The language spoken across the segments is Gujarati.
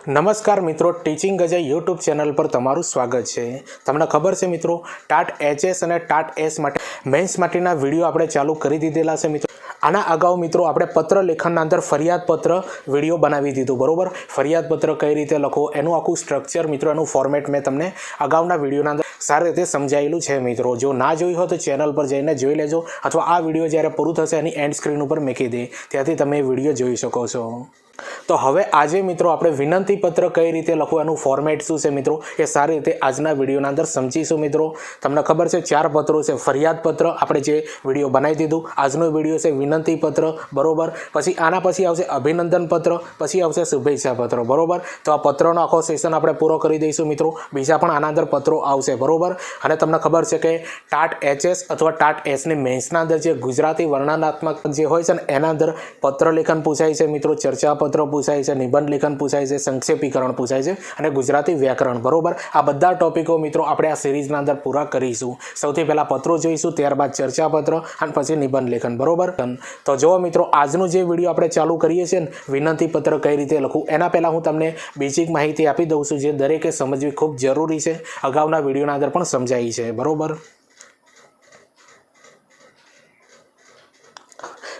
નમસ્કાર મિત્રો, ટીચિંગ ગજય યુટ્યુબ ચેનલ પર તમારું સ્વાગત છે। તમને ખબર છે મિત્રો, ટાટ એચએસ અને ટાટ એસ માટે મેન્સ માટેના વિડીયો આપણે ચાલુ કરી દીધેલા છે મિત્રો। આના અગાઉ મિત્રો આપણે પત્ર લેખનના અંદર ફરિયાદ પત્ર વિડીયો બનાવી દીધું, બરોબર। ફરિયાદ પત્ર કઈ રીતે લખો એનું આખું સ્ટ્રક્ચર મિત્રો, એનું ફોર્મેટ મેં તમને અગાઉના વિડીયોના અંદર સારી રીતે સમજાયેલું છે મિત્રો। જો ના જોઈ હોય તો ચેનલ પર જઈને જોઈ લેજો, અથવા આ વિડીયો જ્યારે પૂરું થશે એની એન્ડ સ્ક્રીન ઉપર મૂકી દે, ત્યાંથી તમે વિડીયો જોઈ શકો છો। તો હવે આજે મિત્રો આપણે વિનંતી પત્ર કઈ રીતે લખવું, એનું ફોર્મેટ શું છે મિત્રો, એ સારી રીતે આજના વિડીયોના અંદર સમજીશું મિત્રો। તમને ખબર છે 4 પત્રો છે। ફરિયાદ પત્ર આપણે જે વિડીયો બનાવી દીધું, આજનો વિડીયો છે વિનંતી પત્ર, બરોબર। પછી આના પછી આવશે અભિનંદન પત્ર, પછી આવશે શુભેચ્છા પત્ર, બરોબર। તો આ પત્રનો આખો સેશન આપણે પૂરો કરી દઈશું મિત્રો। બીજા પણ આના અંદર પત્રો આવશે, બરોબર। અને તમને ખબર છે કે ટાટ એચએસ અથવા ટાટ એસની મેન્સના અંદર જે ગુજરાતી વર્ણનાત્મક જે હોય છે ને એના અંદર પત્ર લેખન પૂછાય છે મિત્રો, ચર્ચા પત્ર પૂછાય છે, નિબંધ લેખન પૂછાય છે, સંક્ષેપીકરણ પૂછાય છે અને ગુજરાતી વ્યાકરણ, બરોબર। આ બધા ટોપિકો મિત્રો આપણે આ સિરીઝના અંદર પૂરા કરીશું। સૌથી પહેલા પત્રો જોઈશું, ત્યારબાદ ચર્ચા પત્ર અને પછી નિબંધ લેખન, બરોબર। તો જો મિત્રો, આજનો જે વિડીયો આપણે ચાલુ કરીએ છીએ ને વિનંતી પત્ર કઈ રીતે લખવું, એના પહેલા હું તમને બેઝિક માહિતી આપી દઉં છું, જે દરેકે સમજવી ખૂબ જરૂરી છે। અગાઉના વિડીયોના અંદર પણ સમજાવી છે, બરોબર।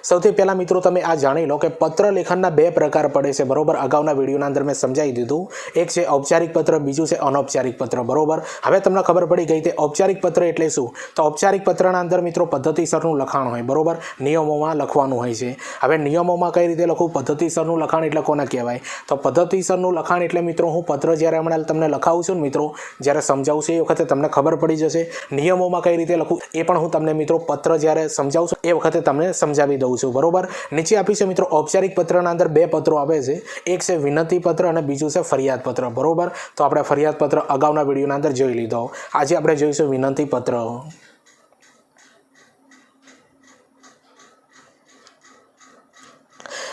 સૌથી પહેલા મિત્રો તમે આ જાણી લો કે પત્ર લેખનના 2 પ્રકાર પડે છે, બરોબર। અગાઉના વિડીયોના અંદર મેં સમજાવી દીધું। એક છે ઔપચારિક પત્ર, બીજું છે અનૌપચારિક પત્ર, બરોબર। હવે તમને ખબર પડી ગઈ કે ઔપચારિક પત્ર એટલે શું। તો ઔપચારિક પત્રના અંદર મિત્રો પદ્ધતિસરનું લખાણ હોય, બરોબર, નિયમોમાં લખવાનું હોય છે। હવે નિયમોમાં કઈ રીતે લખવું, પદ્ધતિસરનું લખાણ એટલે કોને કહેવાય, તો પદ્ધતિસરનું લખાણ એટલે મિત્રો હું પત્ર જ્યારે હમણાં તમને લખાવું છું ને મિત્રો, જ્યારે સમજાવું છું એ વખતે તમને ખબર પડી જશે। નિયમોમાં કઈ રીતે લખવું એ પણ હું તમને મિત્રો પત્ર જ્યારે સમજાવું છું એ વખતે તમને સમજાવી દઉં છું, બરોબર। નીચે આપી છે મિત્રો ઔપચારિક પત્રના અંદર 2 પત્રો આવે છે, એક છે વિનંતી પત્ર અને બીજું છે ફરિયાદ પત્ર, બરોબર। તો આપણે ફરિયાદ પત્ર અગાઉના વિડીયોના અંદર જોઈ લીધો, આજે આપણે જોઈશું વિનંતી પત્ર।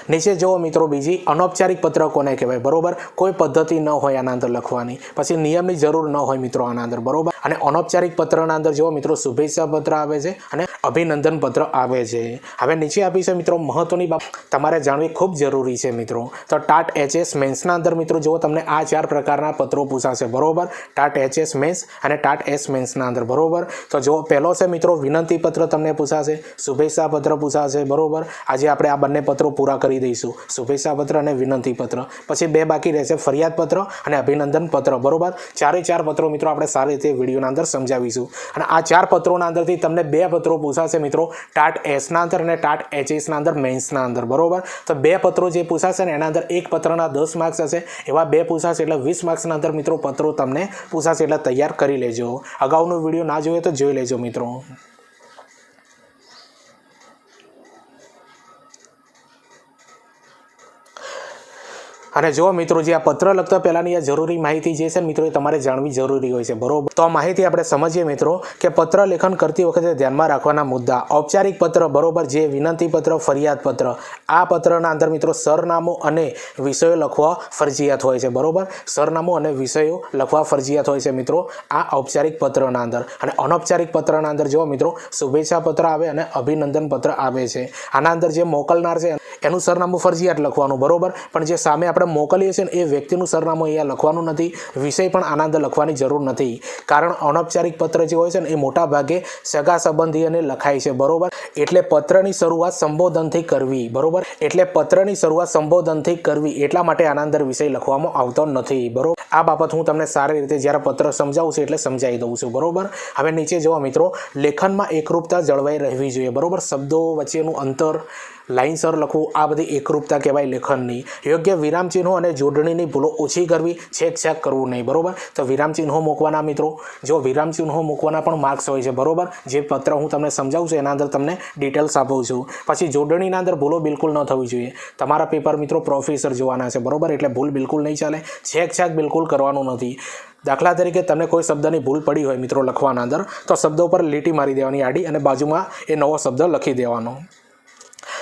નીચે જુઓ મિત્રો, બીજી અનૌપચારિક પત્ર કોને કહેવાય, બરોબર। કોઈ પદ્ધતિ ન હોય આના અંદર લખવાની, પછી નિયમની જરૂર ન હોય મિત્રો આના અંદર, બરોબર। અને અનૌપચારિક પત્રના અંદર જુઓ મિત્રો શુભેચ્છા પત્ર આવે છે અને અભિનંદન પત્ર આવે છે। હવે નીચે આપી છે મિત્રો મહત્વની બાબત તમારે જાણવી ખૂબ જરૂરી છે મિત્રો। તો ટાટ એચએસ મેન્સના અંદર મિત્રો જુઓ તમને આ 4 પ્રકારના પત્રો પૂછાશે, બરોબર। ટાટ એચએસ મેન્સ અને ટાટ એસ મેન્સના અંદર, બરોબર। તો જો પહેલો છે મિત્રો વિનંતી પત્ર તમને પૂછાશે, શુભેચ્છા પત્ર પૂછાશે, બરોબર। આજે આપણે આ બંને પત્રો પૂરા કરી દઈશું, શુભેચ્છા પત્ર અને વિનંતી પત્ર। પછી 2 બાકી રહેશે, ફરિયાદ પત્ર અને અભિનંદન પત્ર, બરોબર। 4 પત્રો મિત્રો આપણે સારી રીતે વિડીયોના અંદર સમજાવીશું। અને આ 4 પત્રોના અંદરથી તમને 2 પત્રો પૂછાશે મિત્રો ટાટ એસના અંદર અને ટાટ એચએસના અંદર મેન્સના અંદર, બરોબર। તો 2 પત્રો જે પૂછાશે ને એના અંદર એક પત્રના 10 માર્ક્સ હશે, એવા 2 પૂછાશે એટલે 20 માર્ક્સના અંદર મિત્રો પત્રો તમને પૂછાશે, એટલે તૈયાર કરી લેજો। અગાઉનો વિડીયો ના જોઈએ તો જોઈ લેજો મિત્રો। અને જો મિત્રો જે આ પત્ર લખતા પહેલાની આ જરૂરી માહિતી જે છે મિત્રો એ તમારે જાણવી જરૂરી હોય છે, બરોબર। તો આ માહિતી આપણે સમજીએ મિત્રો કે પત્ર લેખન કરતી વખતે ધ્યાનમાં રાખવાના મુદ્દા। ઔપચારિક પત્ર, બરોબર, જે વિનંતી પત્ર, ફરિયાદ પત્ર, આ પત્રના અંદર મિત્રો સરનામું અને વિષયો લખવા ફરજિયાત હોય છે, બરોબર। સરનામું અને વિષયો લખવા ફરજિયાત હોય છે મિત્રો આ ઔપચારિક પત્રના અંદર। અને અનૌપચારિક પત્રના અંદર જો મિત્રો શુભેચ્છા પત્ર આવે અને અભિનંદન પત્ર આવે છે। આના અંદર જે મોકલનાર છે એનું સરનામું ફરજિયાત લખવાનું, બરોબર, પણ જે સામે આપણે મોકલીએ છીએ ને એ વ્યક્તિનું સરનામું અહીંયા લખવાનું નથી, વિષય પણ આના અંદર લખવાની જરૂર નથી, કારણ અનૌપચારિક પત્ર જે હોય છે ને એ મોટા ભાગે સગા સંબંધીઓને લખાય છે, બરોબર। એટલે પત્રની શરૂઆત સંબોધનથી કરવી, બરોબર, એટલે પત્રની શરૂઆત સંબોધનથી કરવી, એટલા માટે આના અંદર વિષય લખવામાં આવતો નથી, બરોબર। આ બાબત હું તમને સારી રીતે જ્યારે પત્ર સમજાવું છું એટલે સમજાવી દઉં છું, બરોબર। હવે નીચે જુઓ મિત્રો, લેખનમાં એકરૂપતા જળવાઈ રહેવી જોઈએ, બરોબર। શબ્દો વચ્ચેનું અંતર, લાઇનસર લખવું, આ બધી એકરૂપતા કહેવાય લેખનની। યોગ્ય વિરામચિહ્નો અને જોડણીની ભૂલો ઓછી કરવી, છેકછાક કરવું નહીં, બરોબર। તો વિરામચિહ્નો મૂકવાના મિત્રો, જો વિરામચિહ્નો મૂકવાના પણ માર્ક્સ હોય છે, બરોબર। જે પત્ર હું તમને સમજાવું છું એના અંદર તમને ડિટેલ્સ આપું છું। પછી જોડણીના અંદર ભૂલો બિલકુલ ન થવી જોઈએ। તમારા પેપર મિત્રો પ્રોફેસર જોવાના છે, બરોબર, એટલે ભૂલ બિલકુલ નહીં ચાલે, છેકછાક બિલકુલ કરવાનું નથી। દાખલા તરીકે તમને કોઈ શબ્દની ભૂલ પડી હોય મિત્રો લખવાના અંદર, તો શબ્દ ઉપર લીટી મારી દેવાની આડી અને બાજુમાં એ નવો શબ્દ લખી દેવાનો।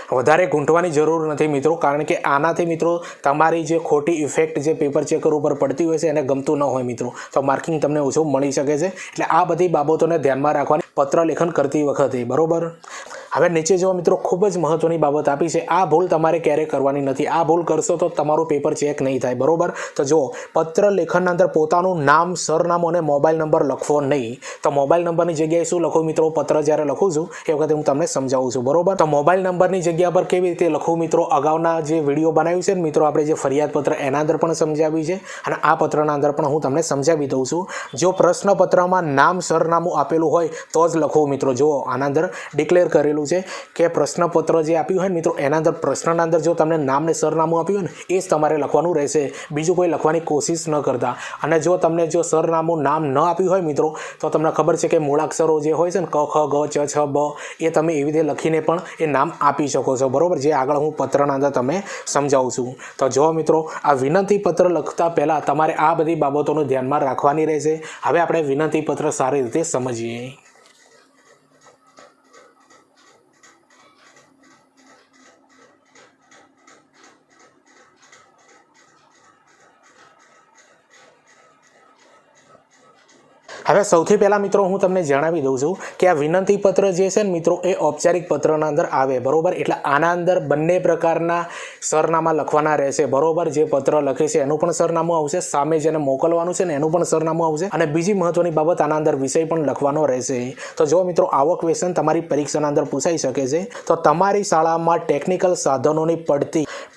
વધારે ગૂંઠવાની જરૂર નથી મિત્રો, કારણ કે આનાથી મિત્રો તમારી જે ખોટી ઇફેક્ટ જે પેપર ચેકર ઉપર પડતી હોય છે એને ગમતું ન હોય મિત્રો, તો માર્કિંગ તમને ઓછું મળી શકે છે। એટલે આ બધી બાબતોને ધ્યાનમાં રાખવાની પત્ર લેખન કરતી વખતે, બરોબર। હવે નીચે જો મિત્રો ખૂબ જ મહત્વની બાબત આપી છે, આ ભૂલ તમારે ક્યારેય કરવાની નથી. આ ભૂલ કરશો તો તમારું પેપર ચેક નહીં થાય, બરોબર. તો જો પત્ર લેખનના અંદર પોતાનું નામ, સરનામું અને મોબાઈલ નંબર લખવો નહીં. તો મોબાઈલ નંબરની જગ્યાએ શું લખું મિત્રો? પત્ર જ્યારે લખું છું એ વખતે હું તમને સમજાવું છું, બરોબર. તો મોબાઈલ નંબરની જગ્યા પર કેવી રીતે લખવું મિત્રો? અગાઉના જે વિડીયો બનાવ્યું છે ને મિત્રો આપણે જે ફરિયાદ પત્ર, એના અંદર પણ સમજાવ્યું છે અને આ પત્રના અંદર પણ હું તમને સમજાવી દઉં છું. જો પ્રશ્નપત્રમાં નામ, સરનામું આપેલું હોય તો જ લખવું મિત્રો. જો આના અંદર ડિક્લેર કરેલું છે કે પ્રશ્નપત્ર જે આપ્યું હોય ને મિત્રો એના અંદર પ્રશ્નના અંદર જો તમને નામ ને સરનામું આપ્યું હોય ને એ જ તમારે લખવાનું રહેશે, બીજું કોઈ લખવાની કોશિશ ન કરતા. અને જો તમને જો સરનામું, નામ ન આપ્યું હોય મિત્રો તો તમને ખબર છે કે મૂળાક્ષરો જે હોય છે ને ક, ખ, ગ, ચ, છ, બ, એ તમે એવી રીતે લખીને પણ એ નામ આપી શકો છો, બરોબર. જે આગળ હું પત્રના અંદર તમે સમજાવું છું. તો જો મિત્રો આ વિનંતી પત્ર લખતા પહેલાં તમારે આ બધી બાબતોનું ધ્યાનમાં રાખવાની રહેશે. હવે આપણે વિનંતી પત્ર સારી રીતે સમજીએ. હવે સૌથી પહેલાં મિત્રો હું તમને જણાવી દઉં છું કે આ વિનંતી પત્ર જે છે ને મિત્રો એ ઔપચારિક પત્રના અંદર આવે, બરોબર. એટલે આના અંદર બંને પ્રકારના સરનામા લખવાના રહેશે, બરોબર. જે પત્ર લખે છે એનું પણ સરનામું આવશે, સામે જેને મોકલવાનું છે ને એનું પણ સરનામું આવશે, અને બીજી મહત્વની બાબત આના અંદર વિષય પણ લખવાનો રહેશે. તો જો મિત્રો આવો ક્વેશ્ચન તમારી પરીક્ષાના અંદર પૂછાઈ શકે છે. તો તમારી શાળામાં ટેકનિકલ સાધનોની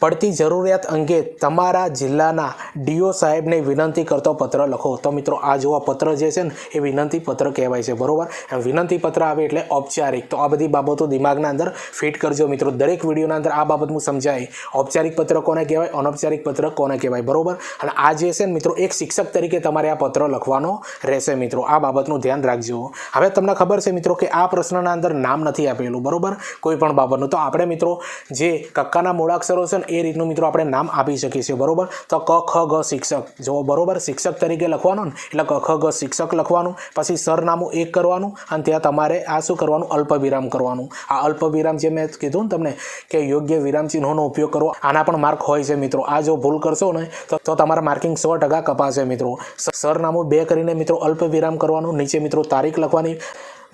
પડતી જરૂરિયાત અંગે તમારા જિલ્લાના ડીઓ સાહેબને વિનંતી કરતો પત્ર લખો. તો મિત્રો આ જો પત્ર જે છે ને એ વિનંતી પત્ર કહેવાય છે, બરોબર. વિનંતી પત્ર આવે એટલે ઔપચારિક. તો આ બધી બાબતો દિમાગના અંદર ફિટ કરજો મિત્રો. દરેક વિડીયોના અંદર આ બાબત હું સમજાય, ઔપચારિક પત્ર કોને કહેવાય, અનૌપચારિક પત્ર કોને કહેવાય, બરોબર. અને આ જે છે ને મિત્રો એક શિક્ષક તરીકે તમારે આ પત્ર લખવાનો રહેશે મિત્રો. આ બાબતનું ધ્યાન રાખજો. હવે તમને ખબર છે મિત્રો કે આ પ્રશ્નના અંદર નામ નથી આપેલું, બરોબર, કોઈ પણ બાબતનું. તો આપણે મિત્રો જે કક્કાના મૂળાક્ષરો છે ને એ રીતનું મિત્રો આપણે નામ આપી શકીએ છીએ, બરોબર. તો ક, ખ, ગ શિક્ષક, જો બરોબર શિક્ષક તરીકે લખવાનું ને એટલે ક, ખ, ગ શિક્ષક લખવાનું, પછી સરનામું એક કરવાનું અને ત્યાં તમારે આ શું કરવાનું? અલ્પ વિરામ કરવાનું. આ અલ્પ વિરામ જે મેં કીધું ને તમને કે યોગ્ય વિરામ ચિહ્નોનો ઉપયોગ કરવો, આના પણ માર્ક હોય છે મિત્રો. આ જો ભૂલ કરશો ને તો તમારા માર્કિંગ 100% કપાશે મિત્રો. સરનામું 2 કરીને મિત્રો અલ્પ વિરામ કરવાનું, નીચે મિત્રો તારીખ લખવાની.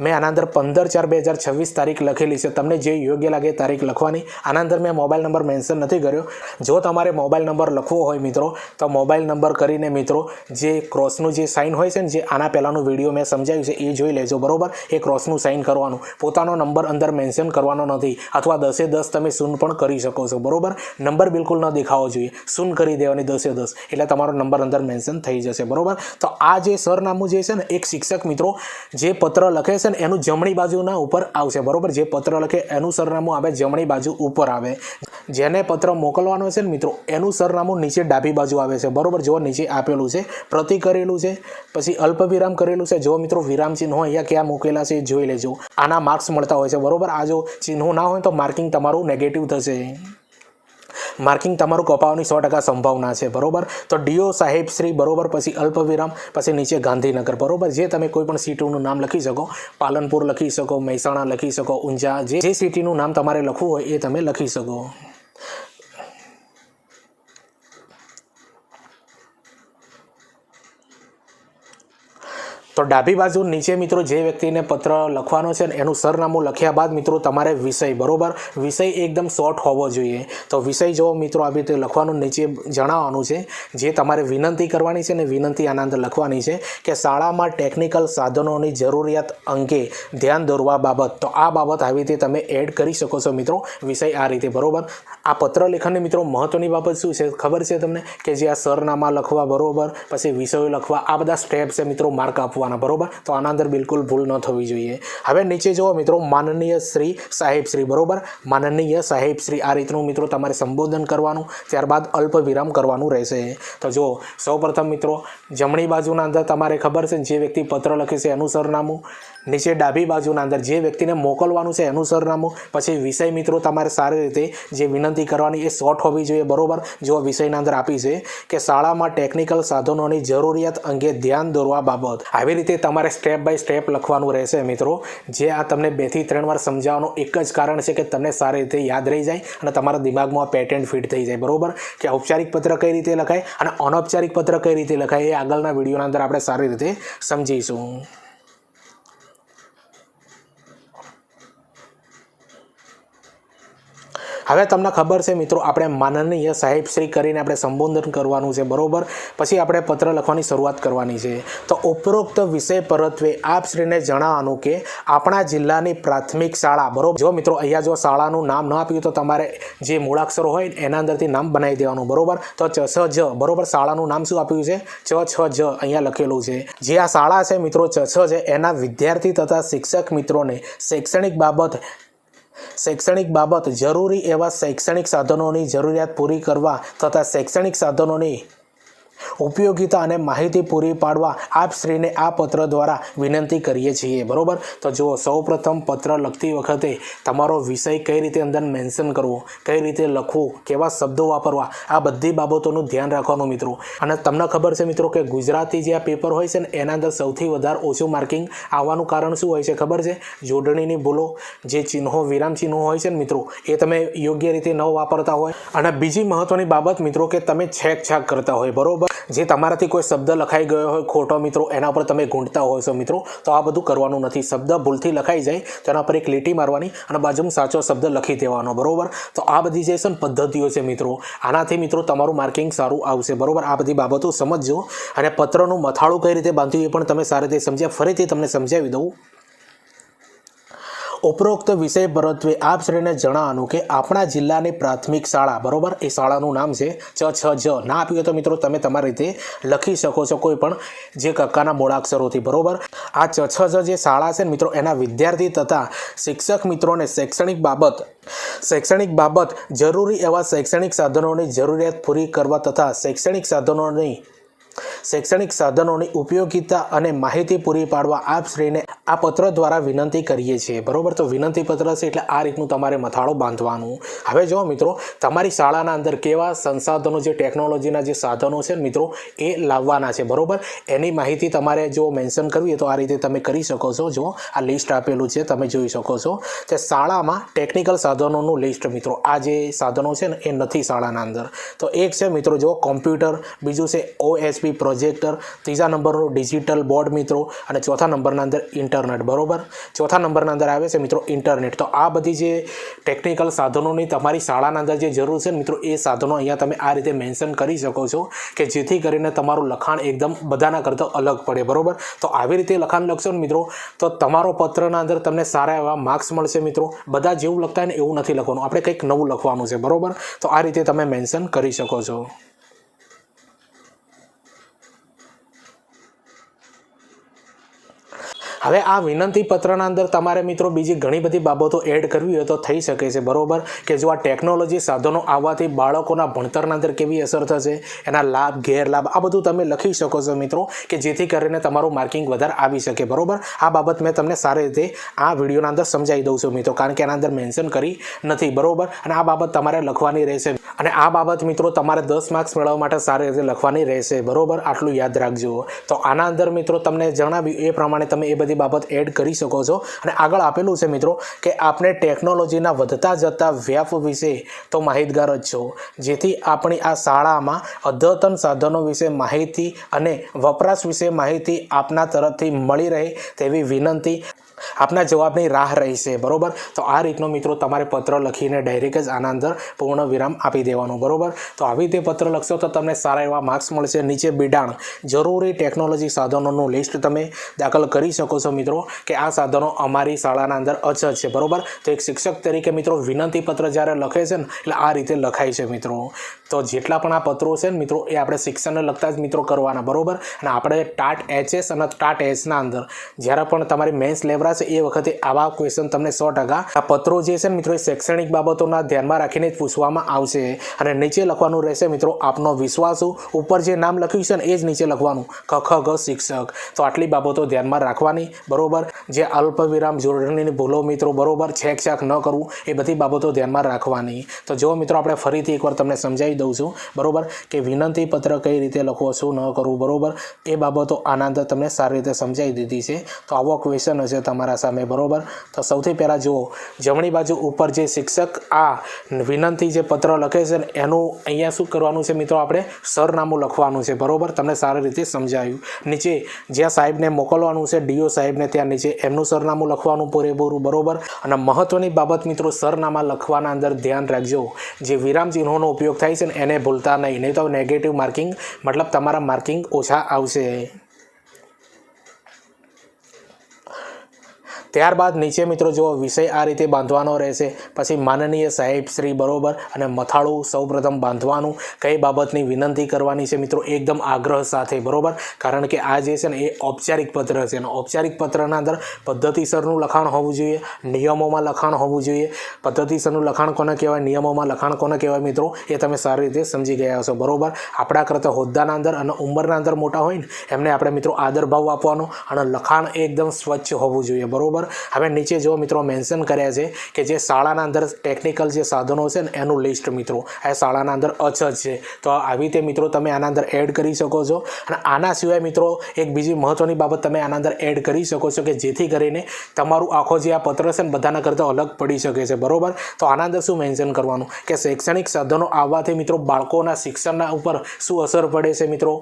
મેં આના અંદર 15/4/2026 તારીખ લખેલી છે, તમને જે યોગ્ય લાગે તારીખ લખવાની. આના અંદર મેં મોબાઈલ નંબર મેન્શન નથી કર્યો. જો તમારે મોબાઈલ નંબર લખવો હોય મિત્રો તો મોબાઈલ નંબર કરીને મિત્રો જે ક્રોસનું જે સાઇન હોય છે ને, જે આના પહેલાંનું વિડીયો મેં સમજાવ્યું છે એ જોઈ લેજો, બરોબર. એ ક્રોસનું સાઇન કરવાનું, પોતાનો નંબર અંદર મેન્શન કરવાનો નથી. અથવા 10/10 તમે શૂન્ય પણ કરી શકો છો, બરોબર. નંબર બિલકુલ ન દેખાવો જોઈએ, શૂન્ય કરી દેવાની 10/10, એટલે તમારો નંબર અંદર મેન્શન થઈ જશે, બરોબર. તો આ જે સરનામું જે છે ને એક શિક્ષક મિત્રો જે પત્ર લખે છે એનું જમણી બાજુના ઉપર આવશે, બરોબર. જે પત્ર લખે એનું સરનામું આવે જમણી બાજુ ઉપર આવે. જેને પત્ર મોકલવાનો છે ને મિત્રો એનું સરનામું નીચે ડાબી બાજુ આવે છે, બરોબર. જો નીચે આપેલું છે, પ્રતિ કરેલું છે, પછી અલ્પ વિરામ કરેલું છે. જો મિત્રો વિરામ ચિહ્નો અહીંયા ક્યાં મૂકેલા છે એ જોઈ લેજો. આના માર્ક્સ મળતા હોય છે, બરોબર. આ જો ચિહ્નો ના હોય તો માર્કિંગ તમારું નેગેટિવ થશે, માર્કિંગ તમારું કપાવવાની 100% સંભાવના છે, બરોબર. તો ડીઓ સાહેબ શ્રી, બરોબર, પછી અલ્પ વિરામ, પછી નીચે ગાંધીનગર, બરોબર. જે તમે કોઈ પણ સિટીનું નામ લખી શકો, પાલનપુર લખી શકો, મહેસાણા લખી શકો, ઊંઝા, જે સિટીનું નામ તમારે લખવું હોય એ તમે લખી શકો. તો ડાબી બાજુ નીચે મિત્રો જે વ્યક્તિને પત્ર લખવાનો છે ને એનું સરનામું લખ્યા બાદ મિત્રો તમારે વિષય, બરોબર, વિષય એકદમ શોર્ટ હોવો જોઈએ. તો વિષય જો મિત્રો આવી રીતે લખવાનું, નીચે જણાવવાનું છે જે તમારે વિનંતી કરવાની છે ને વિનંતી આના અંદર લખવાની છે કે શાળામાં ટેકનિકલ સાધનોની જરૂરિયાત અંગે ધ્યાન દોરવા બાબત. તો આ બાબત આવી રીતે તમે એડ કરી શકો છો મિત્રો, વિષય આ રીતે, બરોબર. આ પત્ર લેખનની મિત્રો મહત્વની બાબત શું છે ખબર છે તમને? કે જે આ સરનામા લખવા, બરોબર, પછી વિષયો લખવા, આ બધા સ્ટેપ છે મિત્રો માર્ક આપવા, બરોબર. તો આના અંદર બિલકુલ ભૂલ ન થવી જોઈએ. હવે નીચે જુઓ મિત્રો માનનીય શ્રી, સાહેબ શ્રી, બરોબર. માનનીય સાહેબ શ્રી આ રીતનું મિત્રો તમારે સંબોધન કરવાનું, ત્યારબાદ અલ્પ વિરામ કરવાનું રહેશે. તો જો સૌપ્રથમ મિત્રો જમણી બાજુના અંદર તમારે ખબર છે જે વ્યક્તિ પત્ર લખે છે એનું સરનામું, નીચે ડાબી બાજુના અંદર જે વ્યક્તિને મોકલવાનું છે એનું સરનામું, પછી વિષય મિત્રો તમારે સારી રીતે જે વિનંતી કરવાની એ શોર્ટ હોવી જોઈએ, બરોબર. જો વિષયના અંદર આપી છે કે શાળામાં ટેકનિકલ સાધનોની જરૂરિયાત અંગે ધ્યાન દોરવા બાબત. આવી રીતે તમારે સ્ટેપ બાય સ્ટેપ લખવાનું રહેશે મિત્રો. જે આ તમને 2 થી 3 વાર સમજાવવાનું એક જ કારણ છે કે તમને સારી રીતે યાદ રહી જાય અને તમારા દિમાગમાં પેટર્ન ફિટ થઈ જાય, બરોબર. કે ઔપચારિક પત્ર કઈ રીતે લખાય અને અનૌપચારિક પત્ર કઈ રીતે લખાય એ આગળના વિડીયોના અંદર આપણે સારી રીતે સમજીશું. હવે તમને ખબર છે મિત્રો, આપણે માનનીય સાહેબ શ્રી કરીને આપણે સંબોધન કરવાનું છે, બરોબર. પછી આપણે પત્ર લખવાની શરૂઆત કરવાની છે. તો ઉપરોક્ત વિષય પરત્વે આપ શ્રીને જણાવવાનું કે આપણા જિલ્લાની પ્રાથમિક શાળા, બરોબર. જો મિત્રો અહીંયા જો શાળાનું નામ ન આપ્યું તો તમારે જે મૂળાક્ષરો હોય એના અંદરથી નામ બનાવી દેવાનું, બરોબર. તો ચ છ જ, બરોબર. શાળાનું નામ શું આપ્યું છે? ચ છ જ અહીંયા લખેલું છે. જે આ શાળા છે મિત્રો ચ છ છે, એના વિદ્યાર્થી તથા શિક્ષક મિત્રોને શૈક્ષણિક બાબત જરૂરી એવા શૈક્ષણિક સાધનોની જરૂરિયાત પૂરી કરવા તથા શૈક્ષણિક સાધનોની ઉપયોગિતા અને માહિતી પૂરી પાડવા આપ શ્રીને આ પત્ર દ્વારા વિનંતી કરીએ છીએ, બરોબર. તો જુઓ, સૌપ્રથમ પત્ર લખતી વખતે તમારો વિષય કઈ રીતે અંદર મેન્શન કરવો, કઈ રીતે લખવું, કેવા શબ્દો વાપરવા, આ બધી બાબતોનું ધ્યાન રાખવાનું મિત્રો. અને તમને ખબર છે મિત્રો કે ગુજરાતી જે આ પેપર હોય છે ને એના અંદર સૌથી વધારે ઓછું માર્કિંગ આવવાનું કારણ શું હોય છે ખબર છે? જોડણીની ભૂલો, જે ચિહ્નો, વિરામ ચિહ્નો હોય છે ને મિત્રો, એ તમે યોગ્ય રીતે ન વાપરતા હોય. અને બીજી મહત્વની બાબત મિત્રો કે તમે છેકછાક કરતા હોય, બરોબર. જે તમારાથી કોઈ શબ્દ લખાઈ ગયો હોય ખોટો મિત્રો, એના પર તમે ગૂંટતા હોય છો મિત્રો, તો આ બધું કરવાનું નથી. શબ્દ ભૂલથી લખાઈ જાય તો એના પર એક લીટી મારવાની અને બાજુમાં સાચો શબ્દ લખી દેવાનો, બરોબર. તો આ બધી જે છે ને પદ્ધતિઓ છે મિત્રો, આનાથી મિત્રો તમારું માર્કિંગ સારું આવશે, બરોબર. આ બધી બાબતો સમજજો. અને પત્રનું મથાળું કઈ રીતે બાંધ્યું એ પણ તમે સારી રીતે સમજ્યા. ફરીથી તમને સમજાવી દઉં. ઉપરોક્ત વિષય પરત્વે આપ શ્રીને જણાવવાનું કે આપણા જિલ્લાની પ્રાથમિક શાળા, બરોબર, એ શાળાનું નામ છે ચ છ જ. ના આપ્યું તો મિત્રો તમે તમારી રીતે લખી શકો છો કોઈ પણ જે કક્કાના મૂળાક્ષરોથી, બરોબર. આ ચ છ જ જે શાળા છે મિત્રો, એના વિદ્યાર્થી તથા શિક્ષક મિત્રોને શૈક્ષણિક બાબત જરૂરી એવા શૈક્ષણિક સાધનોની જરૂરિયાત પૂરી કરવા તથા શૈક્ષણિક સાધનોની ઉપયોગિતા અને માહિતી પૂરી પાડવા આપ શ્રીને આ પત્ર દ્વારા વિનંતી કરીએ છીએ, બરોબર. તો વિનંતી પત્ર છે એટલે આ રીતનું તમારે મથાળું બાંધવાનું. હવે જો મિત્રો, તમારી શાળાના અંદર કેવા સંસાધનો, જે ટેકનોલોજીના જે સાધનો છે મિત્રો, એ લાવવાના છે, બરોબર. એની માહિતી તમારે જો મેન્શન કરવી હોય તો આ રીતે તમે કરી શકો છો. જો આ લિસ્ટ આપેલું છે તમે જોઈ શકો છો. તે શાળામાં ટેકનિકલ સાધનોનું લિસ્ટ મિત્રો, આ જે સાધનો છે ને એ નથી શાળાના અંદર. તો એક છે મિત્રો જો કોમ્પ્યુટર, બીજું છે OSP પ્રોજેક્ટર, ત્રીજા નંબરનું ડિજિટલ બોર્ડ મિત્રો, અને ચોથા નંબરના અંદર ઇન્ટરનેટ, બરોબર. ચોથા નંબરના અંદર આવે છે મિત્રો ઇન્ટરનેટ. તો આ બધી જે ટેકનિકલ સાધનોની તમારી શાળાના અંદર જે જરૂર છે મિત્રો, એ સાધનો અહીંયા તમે આ રીતે મેન્શન કરી શકો છો કે જેથી કરીને તમારું લખાણ એકદમ બધાના કરતાં અલગ પડે, બરોબર. તો આવી રીતે લખાણ લખશો ને મિત્રો, તો તમારો પત્રના અંદર તમને સારા એવા માર્ક્સ મળશે મિત્રો. બધા જેવું લખતા હોય ને એવું નથી લખવાનું, આપણે કંઈક નવું લખવાનું છે, બરોબર. તો આ રીતે તમે મેન્શન કરી શકો છો. હવે આ વિનંતી પત્રના અંદર તમારે મિત્રો બીજી ઘણી બધી બાબતો એડ કરવી હોય તો થઈ શકે છે, બરોબર. કે જો આ ટેકનોલોજી સાધનો આવવાથી બાળકોના ભણતરના અંદર કેવી અસર થશે, એના લાભ ગેરલાભ, આ બધું તમે લખી શકો છો મિત્રો, કે જેથી કરીને તમારું માર્કિંગ વધારે આવી શકે, બરોબર. આ બાબત મેં તમને સારી રીતે આ વિડીયોના અંદર સમજાવી દઉં છું મિત્રો, કારણ કે એના અંદર મેન્શન કરી નથી, બરોબર. અને આ બાબત તમારે લખવાની રહેશે. અને આ બાબત મિત્રો તમારે 10 માર્ક્સ મેળવવા માટે સારી રીતે લખવાની રહેશે, બરોબર. આટલું યાદ રાખજો. તો આના અંદર મિત્રો તમને જણાવ્યું એ પ્રમાણે તમે એ બધી બાબત એડ કરી શકો છો. અને આગળ આપેલું છે મિત્રો કે આપણે ટેકનોલોજીના વધતા જતા વ્યાપ વિશે તો માહિતગાર જ છો, જેથી આપણી આ શાળામાં અદ્યતન સાધનો વિશે માહિતી અને વપરાશ વિશે માહિતી આપના તરફથી મળી રહે તેવી વિનંતી આપના જવાબની રાહ રહેશે, બરોબર. તો આ રીતનો મિત્રો તમારે પત્ર લખીને ડાયરેક્ટ જ આના અંદર પૂર્ણ વિરામ આપી દેવાનું, બરોબર. તો આવી રીતે પત્ર લખશો તો તમને સારા એવા માર્ક્સ મળશે. નીચે બિડાણ જરૂરી ટેકનોલોજી સાધનોનું લિસ્ટ તમે દાખલ કરી શકો છો મિત્રો, કે આ સાધનો અમારી શાળાના અંદર અછત છે, બરોબર. તો એક શિક્ષક તરીકે મિત્રો વિનંતી પત્ર જ્યારે લખે છે ને એટલે આ રીતે લખાય છે મિત્રો. તો જેટલા પણ આ પત્રો છે ને મિત્રો, એ આપણે શિક્ષણને લગતા જ મિત્રો કરવાના, બરોબર. અને આપણે ટાટ HS અને ટાટ Sના અંદર જ્યારે પણ તમારી મેન્સ લેવરા છે એ વખતે આવા ક્વેશ્ચન તમને 100% આ પત્રો જે છે ને મિત્રો, એ શૈક્ષણિક બાબતોના ધ્યાનમાં રાખીને જ પૂછવામાં આવશે. અને નીચે લખવાનું રહેશે મિત્રો આપનો વિશ્વાસુ, ઉપર જે નામ લખ્યું છે ને એ જ નીચે લખવાનું, ખ શિક્ષક. તો આટલી બાબતો ધ્યાનમાં રાખવાની, બરોબર. જે અલ્પવિરામ, જોડણીની ભૂલો મિત્રો, બરોબર, છેકછાક ન કરવું, એ બધી બાબતો ધ્યાનમાં રાખવાની. તો જો મિત્રો આપણે ફરીથી એકવાર તમને સમજાવી સમજાવી દઉં છું બરાબર કે વિનંતી પત્ર કઈ રીતે લખવો શું ન કરવું બરાબર એ બાબતો આના અંદર તમને સારી રીતે સમજાવી દીધી છે તો આવો ક્વેશ્ચન હશે તમારા સામે બરાબર તો સૌથી પહેલાં જુઓ જમણી બાજુ ઉપર જે શિક્ષક આ વિનંતી જે પત્ર લખે છે ને એનું અહીંયા શું કરવાનું છે મિત્રો આપણે સરનામું લખવાનું છે બરાબર તમને સારી રીતે સમજાવ્યું નીચે જ્યાં સાહેબને મોકલવાનું છે ડીઓ સાહેબને ત્યાં નીચે એમનું સરનામું લખવાનું પૂરેપૂરું બરાબર અને મહત્વની બાબત મિત્રો સરનામા લખવાના અંદર ધ્યાન રાખજો જે વિરામ ચિહ્નોનો ઉપયોગ થાય છે ને એને ભૂલતા નહીં તો નેગેટિવ માર્કિંગ મતલબ તમારા માર્કિંગ ઓછા આવશે ત્યારબાદ નીચે મિત્રો જો વિષય આ રીતે બાંધવાનો રહેશે પછી માનનીય સાહેબ શ્રી બરોબર અને મથાળું સૌપ્રથમ બાંધવાનું કઈ બાબતની વિનંતી કરવાની છે મિત્રો એકદમ આગ્રહ સાથે બરોબર કારણ કે આ જે છે ને એ ઔપચારિક પત્ર છે અને ઔપચારિક પત્રના અંદર પદ્ધતિસરનું લખાણ હોવું જોઈએ નિયમોમાં લખાણ હોવું જોઈએ પદ્ધતિસરનું લખાણ કોને કહેવાય નિયમોમાં લખાણ કોને કહેવાય મિત્રો એ તમે સારી રીતે સમજી ગયા હશો બરોબર આપણા કરતાં હોદ્દાના અંદર અને ઉંમરના અંદર મોટા હોય ને એમને આપણે મિત્રો આદર ભાવ આપવાનો અને લખાણ એકદમ સ્વચ્છ હોવું જોઈએ બરોબર હવે નીચે જો મિત્રો મેન્શન કર્યા છે કે જે શાળાના અંદર ટેકનિકલ જે સાધનો છે ને એનું લિસ્ટ મિત્રો આ શાળાના અંદર અછત છે તો આવી રીતે મિત્રો તમે આના અંદર એડ કરી શકો છો અને આના સિવાય મિત્રો એક બીજી મહત્વની બાબત તમે આના અંદર એડ કરી શકો છો કે જેથી કરીને તમારું આખો જે આ પત્ર છે ને બધાના કરતાં અલગ પડી શકે છે બરોબર તો આના અંદર શું મેન્શન કરવાનું કે શૈક્ષણિક સાધનો આવવાથી મિત્રો બાળકોના શિક્ષણના ઉપર શું અસર પડે છે મિત્રો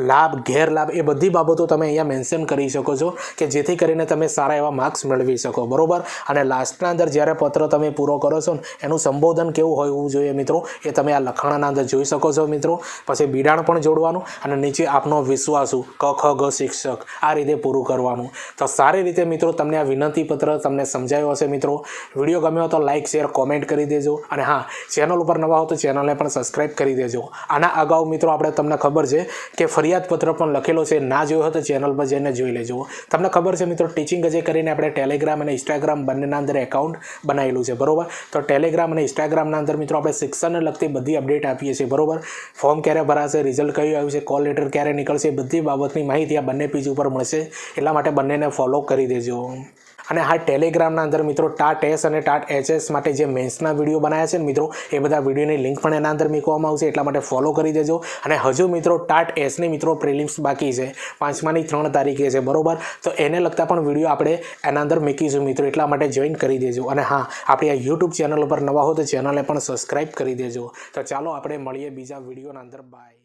લાભ ગેરલાભ એ બધી બાબતો તમે અહીંયા મેન્શન કરી શકો છો કે જેથી કરીને તમે સારા એવા માર્ક્સ મેળવી શકો બરોબર અને લાસ્ટના અંદર જ્યારે પત્ર તમે પૂરો કરો છો ને એનું સંબોધન કેવું હોવું જોઈએ મિત્રો એ તમે આ લખાણના અંદર જોઈ શકો છો મિત્રો પછી બિડાણ પણ જોડવાનું અને નીચે આપનો વિશ્વાસુ ક ખ ગ શિક્ષક આ રીતે પૂરું કરવાનું તો સારી રીતે મિત્રો તમને આ વિનંતી પત્ર તમને સમજાયો હશે મિત્રો વિડીયો ગમ્યો તો લાઇક શેર કોમેન્ટ કરી દેજો અને હા ચેનલ ઉપર નવા હો તો ચેનલને પણ સબસ્ક્રાઈબ કરી દેજો આના અગાઉ મિત્રો આપણે તમને ખબર છે કે ફરિયાદ પત્ર પણ લખેલો છે ના જોયો હોય તો ચેનલ પર જઈને જોઈ લેજો તમને ખબર છે મિત્રો ટીચિંગ અજય કરીને આપણે ટેલિગ્રામ અને ઇન્સ્ટાગ્રામ બંનેના અંદર એકાઉન્ટ બનાવેલું છે બરોબર તો ટેલિગ્રામ અને ઇન્સ્ટાગ્રામના અંદર મિત્રો આપણે શિક્ષણને લગતી બધી અપડેટ આપીએ છીએ બરોબર ફોર્મ ક્યારે ભરાશે રિઝલ્ટ કયું આવ્યું છે કોલ લેટર ક્યારે નીકળશે બધી બાબતની માહિતી આ બંને પેજ ઉપર મળશે એટલા માટે બંનેને ફોલો કરી દેજો અને હા ટેલિગ્રામના અંદર મિત્રો ટાટ એસ અને ટાટ એચએસ માટે જે મેન્સના વિડીયો બનાવ્યા છે ને મિત્રો એ બધા વિડીયોની લિંક પણ એના અંદર મૂકવામાં આવશે એટલા માટે ફોલો કરી દેજો અને હજુ મિત્રો ટાટ એસની મિત્રો પ્રિલિમ્સ બાકી છે 5માની 3 તારીખે છે બરોબર તો એને લગતા પણ વિડીયો આપણે એના અંદર મૂકીશું મિત્રો એટલા માટે જોઈન કરી દેજો અને હા આપણી આ યુટ્યુબ ચેનલ ઉપર નવા હો તો ચેનલને પણ સબસ્ક્રાઈબ કરી દેજો તો ચાલો આપણે મળીએ બીજા વિડીયોના અંદર બાય